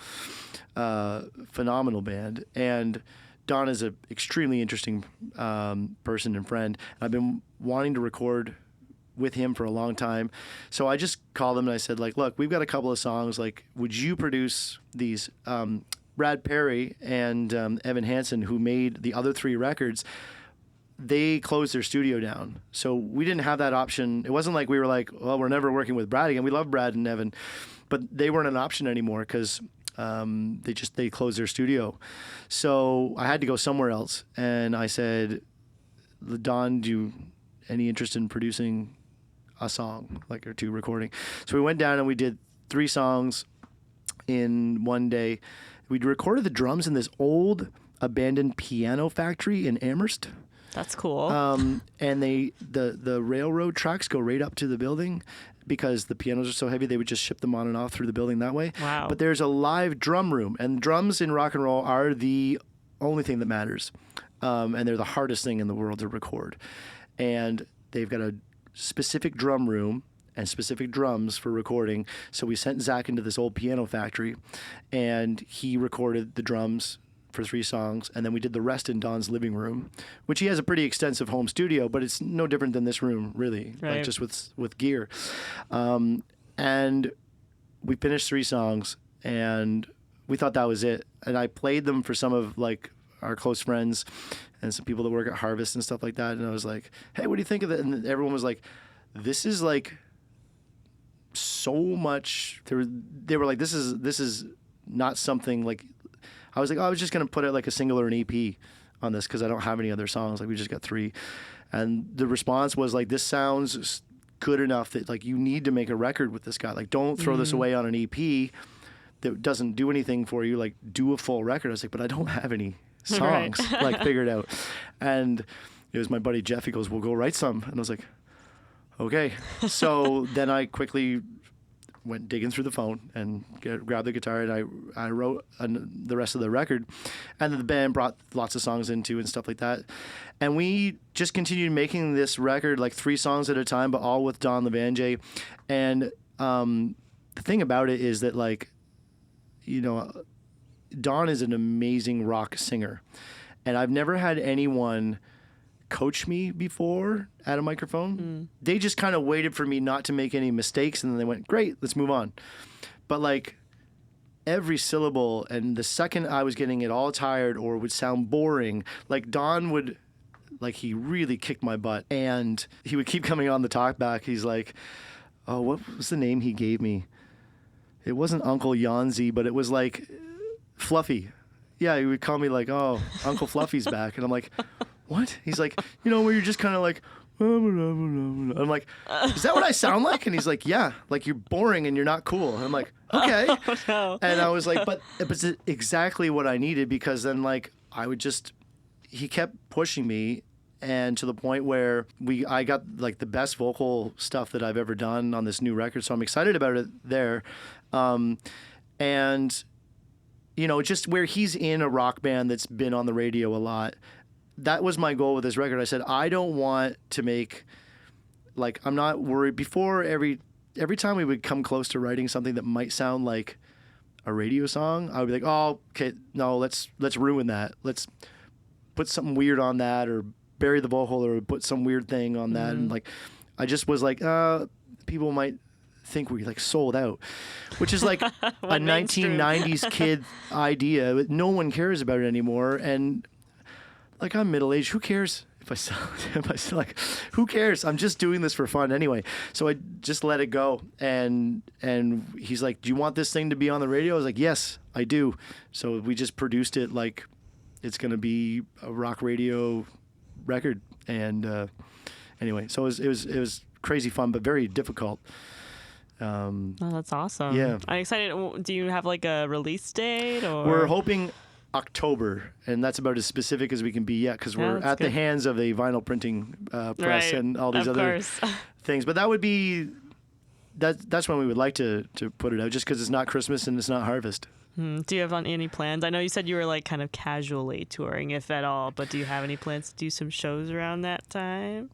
band, and Don is an extremely interesting person and friend. And I've been wanting to record with him for a long time. So I just called him and I said, like, look, we've got a couple of songs. Like, would you produce these? Brad Perry and Evan Hansen, who made the other 3 records, they closed their studio down. So we didn't have that option. It wasn't like we were like, well, we're never working with Brad again. We love Brad and Evan, but they weren't an option anymore because they closed their studio. So I had to go somewhere else. And I said, Don, do you any interest in producing a song, like, or 2 recording? So we went down and we did 3 songs in one day. We'd recorded the drums in this old abandoned piano factory in Amherst. That's cool. And the railroad tracks go right up to the building because the pianos are so heavy. They would just ship them on and off through the building that way. Wow. But there's a live drum room, and drums in rock and roll are the only thing that matters. And they're the hardest thing in the world to record. And they've got a specific drum room, and specific drums for recording. So we sent Zach into this old piano factory, and he recorded the drums for 3 songs, and then we did the rest in Don's living room, which he has a pretty extensive home studio, but it's no different than this room, really, Right. like just with gear. And we finished 3 songs, and we thought that was it. And I played them for some of like our close friends and some people that work at Harvest and stuff like that. And I was like, hey, what do you think of it? And everyone was like, this is like so much. They were like, this is not something like. I was like, oh, I was just gonna put it like a single or an EP on this because I don't have any other songs. Like we just got 3, and the response was like, this sounds good enough that like you need to make a record with this guy. Like don't throw this away on an EP that doesn't do anything for you. Like do a full record. I was like, but I don't have any songs like figured out. And it was my buddy Jeff. He goes, we'll go write some. And I was like, okay. So then I quickly went digging through the phone and grabbed the guitar, and I wrote the rest of the record. And then the band brought lots of songs into and stuff like that. And we just continued making this record like 3 songs at a time, but all with Don Levangie. And the thing about it is that like, you know, Don is an amazing rock singer. And I've never had anyone coach me before at a microphone. They just kind of waited for me not to make any mistakes, and then they went, great, let's move on. But like every syllable, and the second I was getting it all tired or would sound boring, like Don would, like he really kicked my butt, and he would keep coming on the talk back. He's like, oh, what was the name he gave me? It wasn't Uncle Yanzi, but it was like Fluffy. Yeah, he would call me like, oh, Uncle Fluffy's back. And I'm like, what? He's like, you know, where you're just kind of like, I'm like, is that what I sound like? And he's like, yeah, like you're boring and you're not cool. And I'm like, okay. Oh, no. And I was like, but it's exactly what I needed, because then like he kept pushing me, and to the point where I got like the best vocal stuff that I've ever done on this new record. So I'm excited about it there. And you know, just where he's in a rock band that's been on the radio a lot. That was my goal with this record. I said, I don't want to make, like, I'm not worried. Before, every time we would come close to writing something that might sound like a radio song, I would be like, oh, okay, no, let's ruin that. Let's put something weird on that, or bury the vocal, or put some weird thing on that. And like, I just was like, people might think we like sold out, which is like a 1990s kid idea. But no one cares about it anymore. And like, I'm middle-aged. Who cares if I sell? Like, who cares? I'm just doing this for fun anyway. So I just let it go. And he's like, do you want this thing to be on the radio? I was like, yes, I do. So we just produced it like it's going to be a rock radio record. And anyway, so it was crazy fun, but very difficult. Oh, that's awesome. Yeah. I'm excited. Do you have like a release date, or? We're hoping October, and that's about as specific as we can be yet, because we're at the hands of a vinyl printing press Right. and all these other things. But that would be that's when we would like to put it out, just because it's not Christmas and it's not harvest. Do you have any plans? I know you said you were like kind of casually touring, if at all, but do you have any plans to do some shows around that time?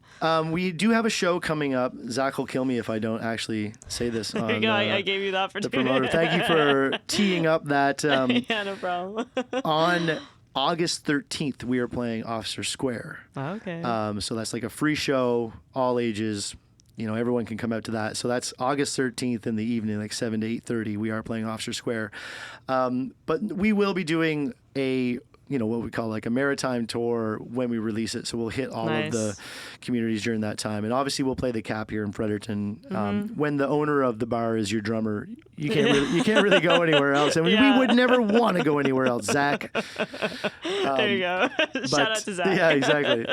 We do have a show coming up. Zach will kill me if I don't actually say this. There you go. I gave you the the opportunity. promoter. Thank you for teeing up that. Yeah, no problem. On August 13th, we are playing Officer Square. Okay. So that's like a free show, all ages. You know, everyone can come out to that. So that's August 13th in the evening, like 7 to 8:30. We are playing Officer Square. But we will be doing what we call like a maritime tour when we release it. So we'll hit all of the communities during that time. And obviously we'll play the Cap here in Fredericton. When the owner of the bar is your drummer, you can't really go anywhere else. And we would never want to go anywhere else, Zach. There you go. Shout out to Zach. Yeah, exactly.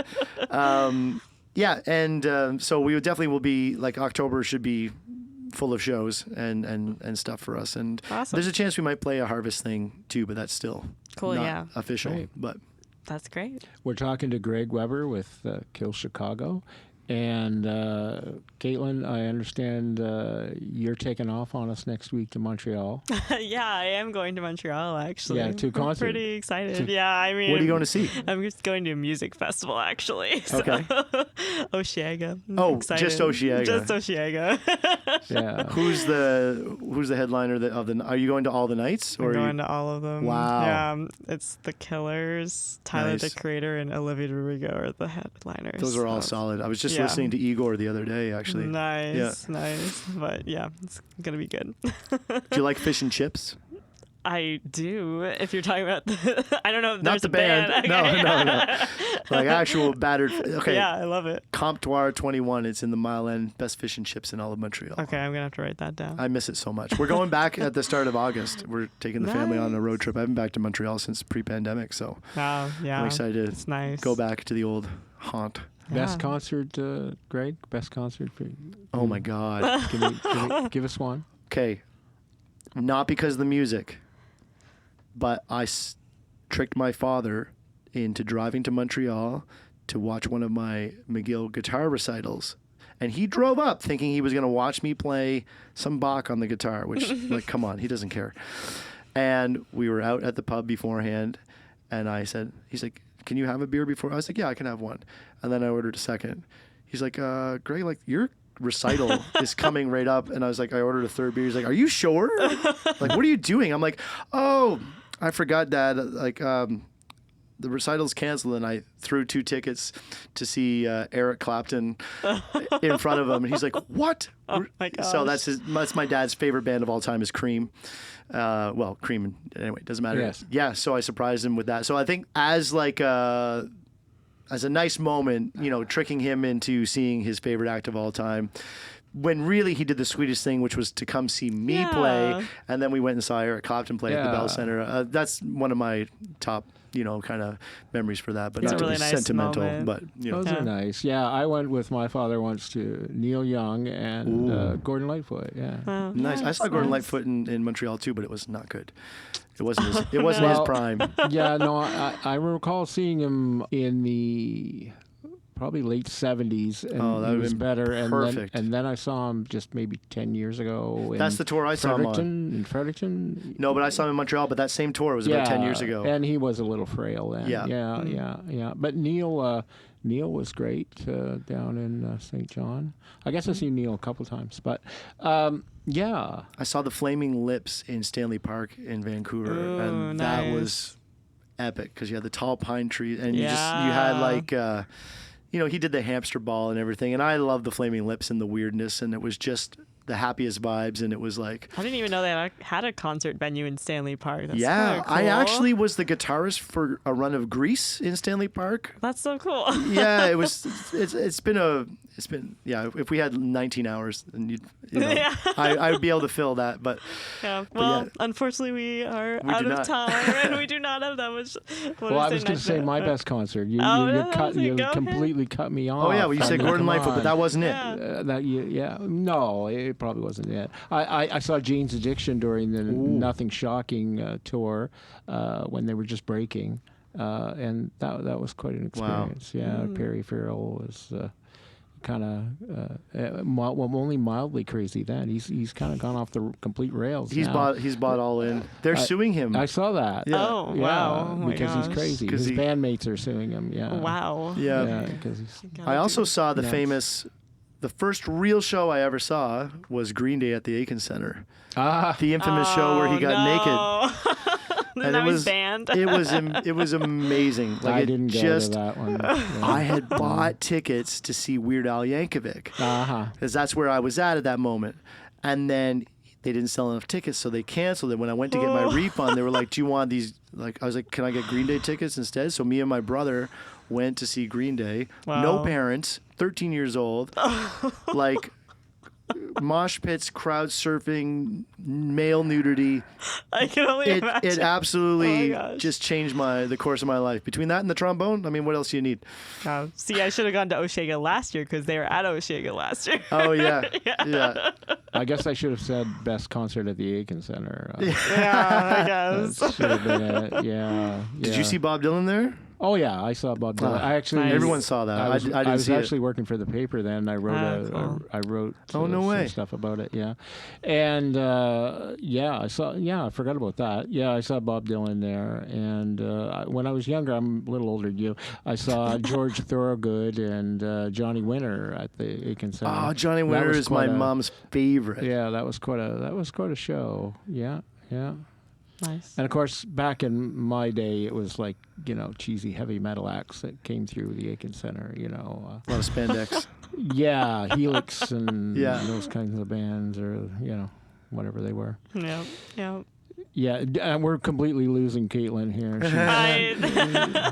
Yeah, and so we definitely will be, like, October should be full of shows and stuff for us. And Awesome. There's a chance we might play a harvest thing too, but that's still not official. Great. But That's great. We're talking to Greg Weber with Kill Chicago, and Caitlin, I understand you're taking off on us next week to Montreal. Yeah, I am going to Montreal, actually. Yeah, to a concert. I'm pretty excited. Yeah, I mean... What are you going to see? I'm just going to a music festival, actually. So. Okay. Osheaga. Excited. Just Osheaga. Just Osheaga. Yeah. Who's the headliner of the? Are you going to all the nights? I'm going to all of them. Wow. Yeah, it's The Killers, Tyler the Creator, and Olivia Rodrigo are the headliners. Those are all solid. I was just listening to Igor the other day, actually. Nice. But yeah, it's gonna be good. Do you like fish and chips? I do. If you're talking about I don't know if Not there's the a band. Okay. No. Like actual battered. Okay. Yeah, I love it. Comptoir 21. It's in the Mile End. Best fish and chips in all of Montreal. Okay, I'm gonna have to write that down. I miss it so much. We're going back at the start of August. We're taking the family on a road trip. I've been back to Montreal since pre-pandemic, so yeah, I'm excited it's nice. Go back to the old haunt. Best concert, Greg? Best concert for you? Oh my God. Give us one. Okay. Not because of the music, but I tricked my father into driving to Montreal to watch one of my McGill guitar recitals. And he drove up thinking he was going to watch me play some Bach on the guitar, which, like, come on, he doesn't care. And we were out at the pub beforehand, and he's like, can you have a beer before? I was like, yeah, I can have one. And then I ordered a second. He's like, Greg, like, your recital is coming right up. And I was like, I ordered a third beer. He's like, are you sure? Like, what are you doing? I'm like, oh, I forgot, Dad. Like, the recital's canceled, and I threw 2 tickets to see Eric Clapton in front of him. And he's like, what? Oh my gosh. So that's my dad's favorite band of all time is Cream. Well, Cream, anyway, doesn't matter. Yes. Yeah, so I surprised him with that. So I think as a nice moment, tricking him into seeing his favorite act of all time, when really he did the sweetest thing, which was to come see me play, and then we went and saw Eric Clapton play at the Bell Center. That's one of my top, kind of memories for that. But it's not a really to be nice sentimental, moment. but Those are nice. Yeah, I went with my father once to Neil Young and Gordon Lightfoot. Yeah, nice. I saw Gordon Lightfoot in Montreal too, but it was not good. It wasn't his prime. Yeah, no, I recall seeing him in the probably late 70s, and he was better. And then I saw him just maybe 10 years ago. That's the tour I saw him on. In Fredericton? No, but I saw him in Montreal, but that same tour was about 10 years ago. And he was a little frail then. Yeah. But Neil was great down in St. John. I guess I've seen Neil a couple times, but yeah. I saw the Flaming Lips in Stanley Park in Vancouver, and that was epic because you had the tall pine trees, and you had like... he did the hamster ball and everything, and I love the Flaming Lips and the weirdness, and it was just the happiest vibes, and it was like... I didn't even know they had a concert venue in Stanley Park. That's cool. I actually was the guitarist for a run of Grease in Stanley Park. That's so cool. Yeah, it was. It's been if we had 19 hours, then I would be able to fill that. But unfortunately, we are out of time, and we do not have that much. I was going to say my best concert. You completely cut me off. Oh yeah, well, you said Gordon Lightfoot, but that wasn't it. No, it probably wasn't it. I saw Jane's Addiction during the Nothing Shocking tour when they were just breaking, and that was quite an experience. Wow. Yeah, Perry Farrell was kind of only mildly crazy then. He's kind of gone off the complete rails. He's bought all in. They're suing him. I saw that. Yeah. Oh wow! Because he's crazy. His bandmates are suing him. Yeah. Wow. Yeah. Because I also saw the famous. The first real show I ever saw was Green Day at the Aiken Center. The infamous show where he got naked. And it was banned. It was amazing. Like, I didn't go to that one. I had bought tickets to see Weird Al Yankovic because that's where I was at that moment. And then they didn't sell enough tickets, so they canceled it. When I went to get my refund, they were like, "Do you want these?" Like, I was like, "Can I get Green Day tickets instead?" So me and my brother went to see Green Day. Wow. No parents, 13 years old, like mosh pits, crowd surfing, male nudity. I can only imagine. It absolutely just changed the course of my life. Between that and the trombone, I mean, what else do you need? See, I should have gone to Osheaga last year because they were at Osheaga last year. Oh, yeah. Yeah. I guess I should have said best concert at the Aiken Center. Yeah, I guess. That should have been it. Yeah. Did you see Bob Dylan there? Oh yeah, I saw Bob Dylan. I actually Nice. Everyone saw that. I didn't was see actually it. working for the paper then. I wrote Cool. I wrote Oh, no some way. stuff about it. Yeah, and I saw. Yeah, I forgot about that. Yeah, I saw Bob Dylan there, and when I was younger, I'm a little older than you. I saw George Thorogood and Johnny Winter at the Aiken Center. Oh, Johnny That Winter was is my quite a- mom's favorite. Yeah, that was quite a show. Yeah, yeah. Nice. And of course, back in my day, it was like, cheesy heavy metal acts that came through the Aiken Center, A lot of spandex. Yeah, Helix and Yeah. those kinds of bands, or, whatever they were. Yep. Yep. Yeah, and we're completely losing Caitlin here.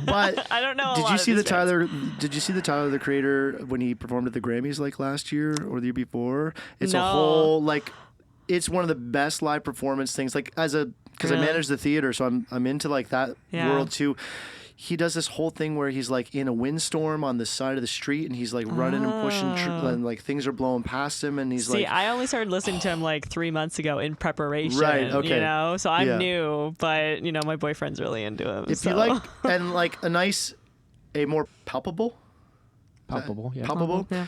But I don't know. did you see the Tyler? Did you see the Tyler the Creator when he performed at the Grammys like last year or the year before? It's a No. whole it's one of the best live performance things. Because I Really? manage the theater, so I'm into like that Yeah. world too. He does this whole thing where he's like in a windstorm on the side of the street, and he's like running and pushing, and like things are blowing past him, and he's See, like, I only started listening to him like 3 months ago in preparation. Right, okay. So I'm Yeah. new, but my boyfriend's really into him. if so. you like, and like a more palpable, Palpable, yeah. palpable. Yeah.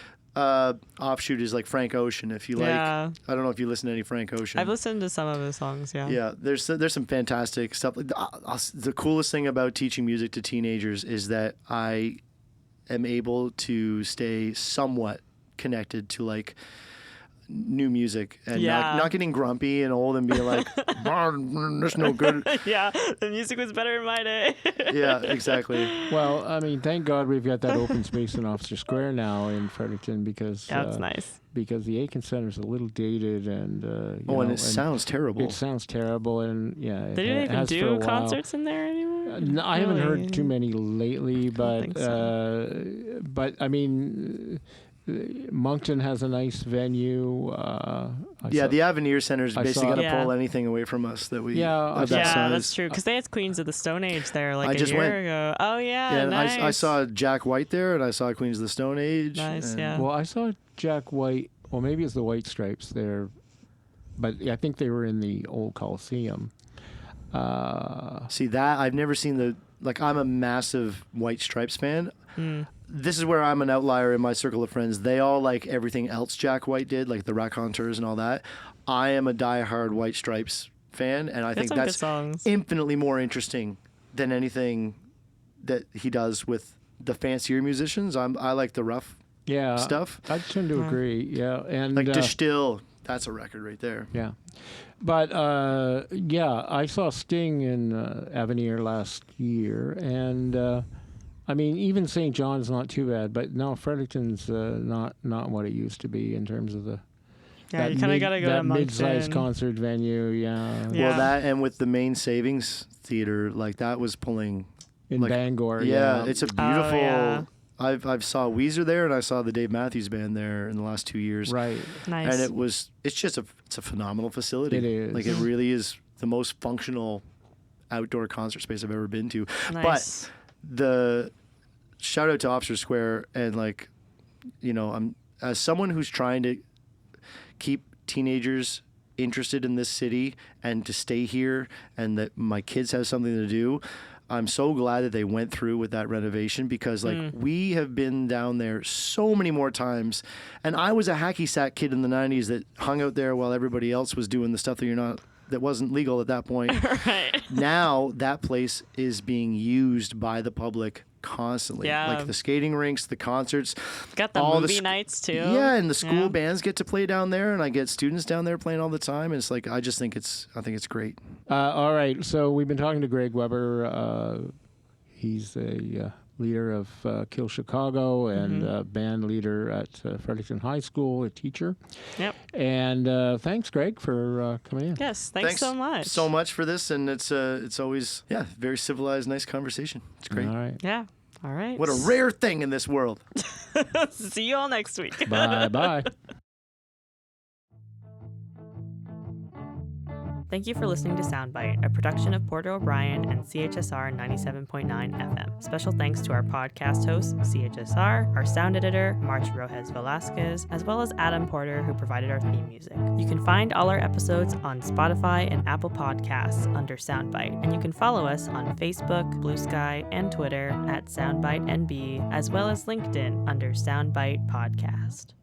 Offshoot is like Frank Ocean. If you like, Yeah. I don't know if you listen to any Frank Ocean. I've listened to some of his songs. Yeah. Yeah, there's some fantastic stuff. The coolest thing about teaching music to teenagers is that I am able to stay somewhat connected to like new music and Yeah. not getting grumpy and old and being like, that's no good. Yeah. The music was better in my day. Yeah, exactly. Well, I mean, thank God we've got that open space in Officer Square now in Fredericton because That's nice. because the Aiken Center's a little dated and And it sounds terrible. It sounds terrible, and They didn't even has for a do while. concerts in there anymore. No, I haven't Really? heard too many lately, but think so. but I mean, Moncton has a nice venue. The Avenir Center is I basically saw- going to Yeah. pull anything away from us that we Yeah, of that Yeah, size. that's true. Because they had Queens of the Stone Age there like I a just year went. ago. Oh yeah, Yeah, and nice. I saw Jack White there, and I saw Queens of the Stone Age. Nice, and- yeah. Well, I saw Jack White. Well, maybe it's the White Stripes there, but I think they were in the old Coliseum. See that I've never seen I'm a massive White Stripes fan. This is where I'm an outlier in my circle of friends. They all like everything else Jack White did, like the Raconteurs and all that. I am a diehard White Stripes fan, and I They had think some good that's songs. infinitely more interesting than anything that he does with the fancier musicians. I like the rough Yeah, stuff. I tend to agree. Yeah, and Like De Still, that's a record right there. yeah, but I saw Sting in Avenir last year, and I mean, even St. John's not too bad, but no, Fredericton's not what it used to be in terms of the Yeah, you kind of got to go to that mid-sized Moncton. concert venue. Yeah, Yeah. Well, that and with the Main Savings Theater, like that was pulling. in like- Bangor. Yeah, it's a beautiful. yeah. I've saw Weezer there, and I saw the Dave Matthews Band there in the last 2 years. right. Nice. And it's a phenomenal facility. It is. Like it really is the most functional outdoor concert space I've ever been to. Nice. But the shout out to Officer Square, and I'm as someone who's trying to keep teenagers interested in this city and to stay here, and that my kids have something to do. I'm so glad that they went through with that renovation, because we have been down there so many more times, and I was a hacky sack kid in the 90s that hung out there while everybody else was doing the stuff that wasn't legal at that point. Right. Now that place is being used by the public constantly. Yeah. Like the skating rinks, the concerts. Got the all movie sc- nights too. Yeah, and the school Yeah. bands get to play down there, and I get students down there playing all the time. And it's like I think it's great. All right, so we've been talking to Greg Weber. He's a leader of Kill Chicago and band leader at Fredericton High School, a teacher. Yep. And thanks, Greg, for coming in. Yes. Thanks so much. so much for this, and it's always very civilized, nice conversation. It's great. All right. Yeah. All right. What a rare thing in this world. See you all next week. Bye-bye. Thank you for listening to Soundbite, a production of Porter O'Brien and CHSR 97.9 FM. Special thanks to our podcast host, CHSR, our sound editor, March Rojas Velasquez, as well as Adam Porter, who provided our theme music. You can find all our episodes on Spotify and Apple Podcasts under Soundbite, and you can follow us on Facebook, Blue Sky, and Twitter at SoundbiteNB, as well as LinkedIn under Soundbite Podcast.